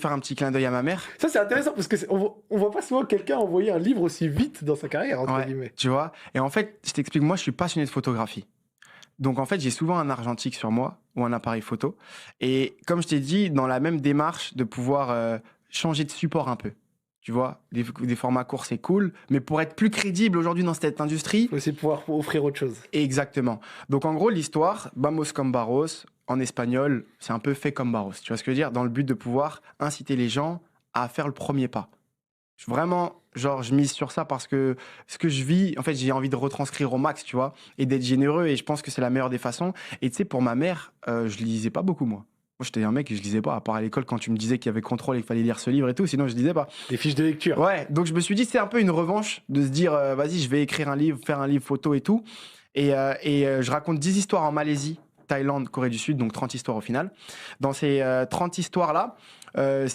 faire un petit clin d'œil à ma mère. Ça, c'est intéressant parce que on voit pas souvent quelqu'un envoyer un livre aussi vite dans sa carrière, entre guillemets. Tu vois. Et en fait, je t'explique, moi, je suis passionné de photographie. Donc, en fait, j'ai souvent un argentique sur moi ou un appareil photo. Et comme je t'ai dit, dans la même démarche de pouvoir changer de support un peu. Tu vois, des formats courts, c'est cool. Mais pour être plus crédible aujourd'hui dans cette industrie... Il faut aussi pouvoir offrir autre chose. Exactement. Donc, en gros, l'histoire, Vamos con Barros, en espagnol, c'est un peu fait comme Barros. Tu vois ce que je veux dire? Dans le but de pouvoir inciter les gens à faire le premier pas. Vraiment, genre, je mise sur ça parce que ce que je vis, en fait, j'ai envie de retranscrire au max, tu vois, et d'être généreux, et je pense que c'est la meilleure des façons. Et tu sais, pour ma mère, je lisais pas beaucoup, moi. Moi, j'étais un mec, je lisais pas, à part à l'école, quand tu me disais qu'il y avait contrôle et qu'il fallait lire ce livre et tout, sinon je lisais pas. Des fiches de lecture. Ouais, donc je me suis dit, c'est un peu une revanche de se dire, vas-y, je vais écrire un livre, faire un livre photo et tout. Je raconte 10 histoires en Malaisie, Thaïlande, Corée du Sud, donc 30 histoires au final. Dans ces 30 histoires-là,